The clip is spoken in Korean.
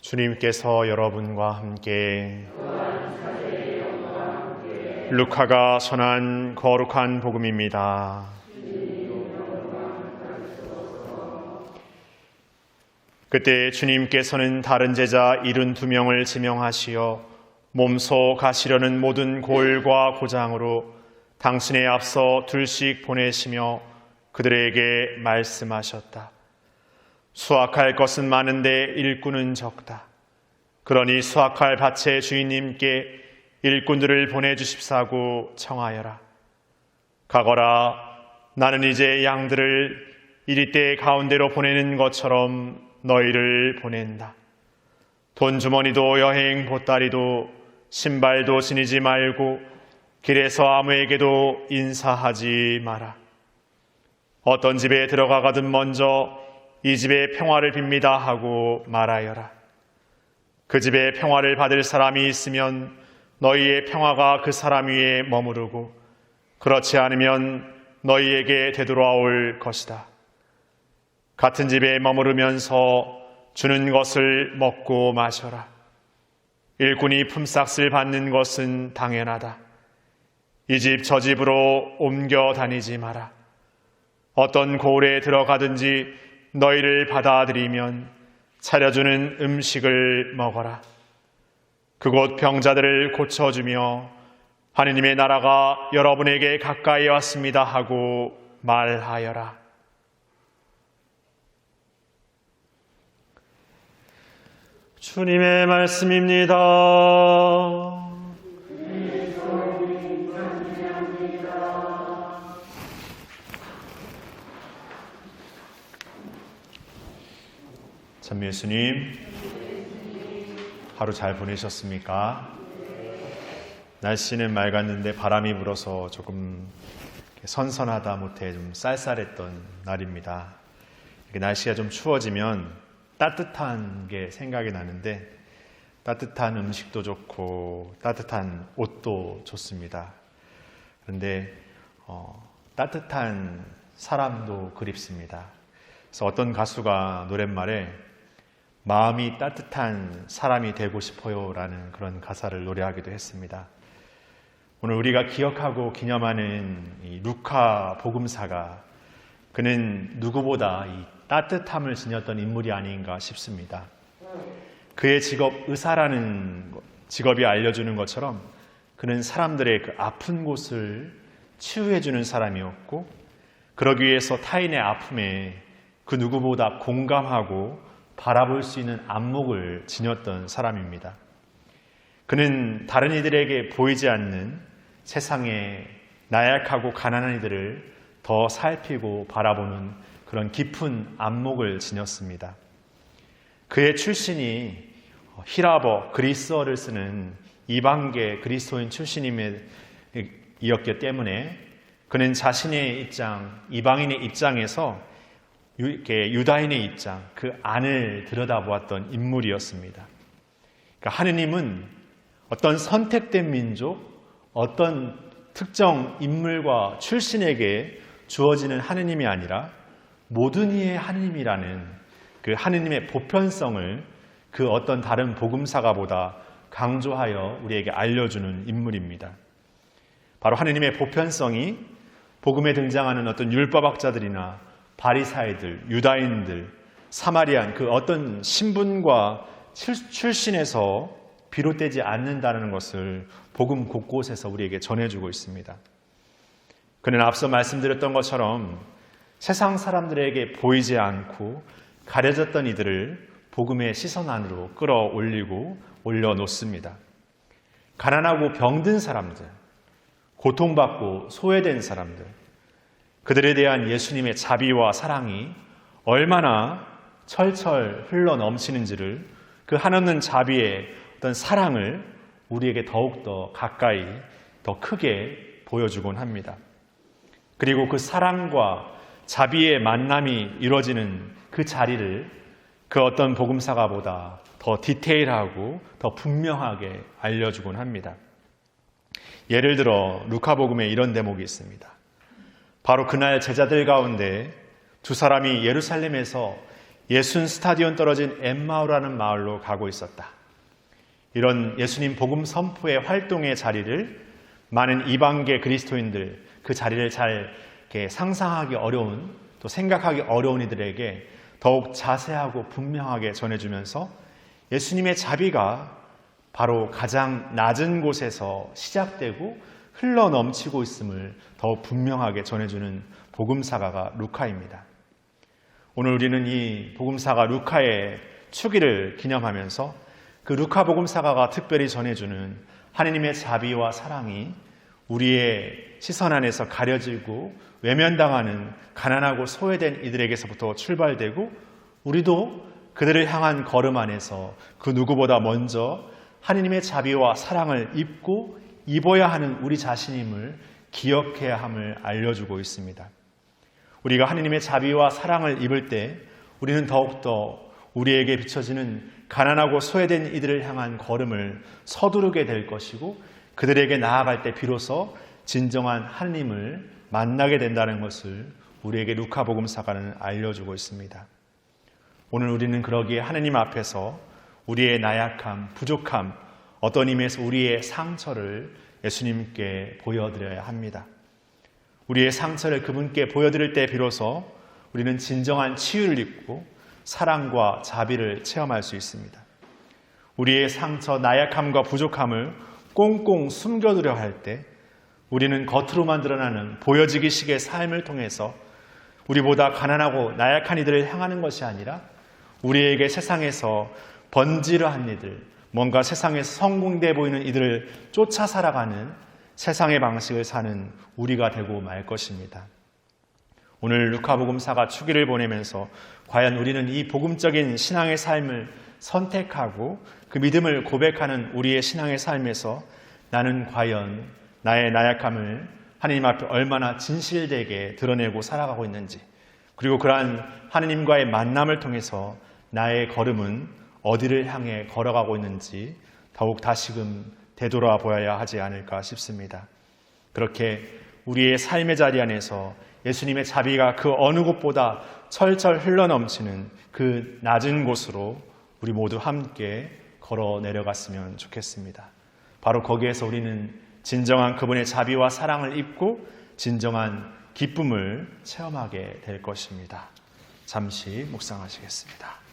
주님께서 여러분과 함께 루카가 전한 거룩한 복음입니다. 그때 주님께서는 다른 제자 72명을 지명하시어 몸소 가시려는 모든 골과 고장으로 당신의 앞서 둘씩 보내시며 그들에게 말씀하셨다. 수확할 것은 많은데 일꾼은 적다. 그러니 수확할 밭의 주인님께 일꾼들을 보내주십사고 청하여라. 가거라. 나는 이제 양들을 이리떼 가운데로 보내는 것처럼 너희를 보낸다. 돈주머니도 여행 보따리도 신발도 지니지 말고 길에서 아무에게도 인사하지 마라. 어떤 집에 들어가거든 먼저 이 집에 평화를 빕니다 하고 말하여라. 그 집에 평화를 받을 사람이 있으면 너희의 평화가 그 사람 위에 머무르고 그렇지 않으면 너희에게 되돌아올 것이다. 같은 집에 머무르면서 주는 것을 먹고 마셔라. 일꾼이 품삯을 받는 것은 당연하다. 이 집 저 집으로 옮겨 다니지 마라. 어떤 고을에 들어가든지 너희를 받아들이면 차려주는 음식을 먹어라. 그곳 병자들을 고쳐주며 하느님의 나라가 여러분에게 가까이 왔습니다 하고 말하여라. 주님의 말씀입니다. 참 예수님, 하루 잘 보내셨습니까? 날씨는 맑았는데 바람이 불어서 조금 선선하다 못해 좀 쌀쌀했던 날입니다. 날씨가 좀 추워지면 따뜻한 게 생각이 나는데 따뜻한 음식도 좋고 따뜻한 옷도 좋습니다. 그런데 따뜻한 사람도 그립습니다. 그래서 어떤 가수가 노랫말에 마음이 따뜻한 사람이 되고 싶어요 라는 그런 가사를 노래하기도 했습니다. 오늘 우리가 기억하고 기념하는 이 루카 복음사가 그는 누구보다 이 따뜻함을 지녔던 인물이 아닌가 싶습니다. 그의 직업 의사라는 직업이 알려주는 것처럼 그는 사람들의 그 아픈 곳을 치유해주는 사람이었고 그러기 위해서 타인의 아픔에 그 누구보다 공감하고 바라볼 수 있는 안목을 지녔던 사람입니다. 그는 다른 이들에게 보이지 않는 세상의 나약하고 가난한 이들을 더 살피고 바라보는 그런 깊은 안목을 지녔습니다. 그의 출신이 히라버, 그리스어를 쓰는 이방계 그리스도인 출신이었기 때문에 그는 자신의 입장, 이방인의 입장에서 유다인의 입장, 그 안을 들여다보았던 인물이었습니다. 그러니까 하느님은 어떤 선택된 민족, 어떤 특정 인물과 출신에게 주어지는 하느님이 아니라 모든 이의 하느님이라는 그 하느님의 보편성을 그 어떤 다른 복음사가 보다 강조하여 우리에게 알려주는 인물입니다. 바로 하느님의 보편성이 복음에 등장하는 어떤 율법학자들이나 바리사이들, 유다인들, 사마리안 그 어떤 신분과 출신에서 비롯되지 않는다는 것을 복음 곳곳에서 우리에게 전해주고 있습니다. 그는 앞서 말씀드렸던 것처럼 세상 사람들에게 보이지 않고 가려졌던 이들을 복음의 시선 안으로 끌어올리고 올려놓습니다. 가난하고 병든 사람들, 고통받고 소외된 사람들, 그들에 대한 예수님의 자비와 사랑이 얼마나 철철 흘러 넘치는지를 그 한없는 자비의 어떤 사랑을 우리에게 더욱더 가까이 더 크게 보여주곤 합니다. 그리고 그 사랑과 자비의 만남이 이루어지는 그 자리를 그 어떤 복음사가 보다 더 디테일하고 더 분명하게 알려주곤 합니다. 예를 들어 루카복음에 이런 대목이 있습니다. 바로 그날 제자들 가운데 두 사람이 예루살렘에서 스타디온 떨어진 엠마오라는 마을로 가고 있었다. 이런 예수님 복음 선포의 활동의 자리를 많은 이방계 그리스도인들, 그 자리를 잘 이렇게 상상하기 어려운, 또 생각하기 어려운 이들에게 더욱 자세하고 분명하게 전해주면서 예수님의 자비가 바로 가장 낮은 곳에서 시작되고 흘러 넘치고 있음을 더욱 분명하게 전해주는 복음사가가 루카입니다. 오늘 우리는 이 복음사가 루카의 축일을 기념하면서 그 루카 복음사가가 특별히 전해주는 하느님의 자비와 사랑이 우리의 시선 안에서 가려지고 외면당하는 가난하고 소외된 이들에게서부터 출발되고 우리도 그들을 향한 걸음 안에서 그 누구보다 먼저 하느님의 자비와 사랑을 입고 입어야 하는 우리 자신임을 기억해야 함을 알려주고 있습니다. 우리가 하느님의 자비와 사랑을 입을 때 우리는 더욱더 우리에게 비춰지는 가난하고 소외된 이들을 향한 걸음을 서두르게 될 것이고 그들에게 나아갈 때 비로소 진정한 하느님을 만나게 된다는 것을 우리에게 루카 복음사가는 알려주고 있습니다. 오늘 우리는 그러기에 하느님 앞에서 우리의 나약함, 부족함, 어떤 의미에서 우리의 상처를 예수님께 보여드려야 합니다. 우리의 상처를 그분께 보여드릴 때 비로소 우리는 진정한 치유를 입고 사랑과 자비를 체험할 수 있습니다. 우리의 상처, 나약함과 부족함을 꽁꽁 숨겨두려 할 때 우리는 겉으로만 드러나는 보여지기식의 삶을 통해서 우리보다 가난하고 나약한 이들을 향하는 것이 아니라 우리에게 세상에서 번지르한 이들, 뭔가 세상에서 성공돼 보이는 이들을 쫓아 살아가는 세상의 방식을 사는 우리가 되고 말 것입니다. 오늘 루카복음사가 축일을 보내면서 과연 우리는 이 복음적인 신앙의 삶을 선택하고 그 믿음을 고백하는 우리의 신앙의 삶에서 나는 과연 나의 나약함을 하느님 앞에 얼마나 진실되게 드러내고 살아가고 있는지, 그리고 그러한 하느님과의 만남을 통해서 나의 걸음은 어디를 향해 걸어가고 있는지 더욱 다시금 되돌아 보아야 하지 않을까 싶습니다. 그렇게 우리의 삶의 자리 안에서 예수님의 자비가 그 어느 곳보다 철철 흘러넘치는 그 낮은 곳으로 우리 모두 함께 걸어 내려갔으면 좋겠습니다. 바로 거기에서 우리는 진정한 그분의 자비와 사랑을 입고 진정한 기쁨을 체험하게 될 것입니다. 잠시 묵상하시겠습니다.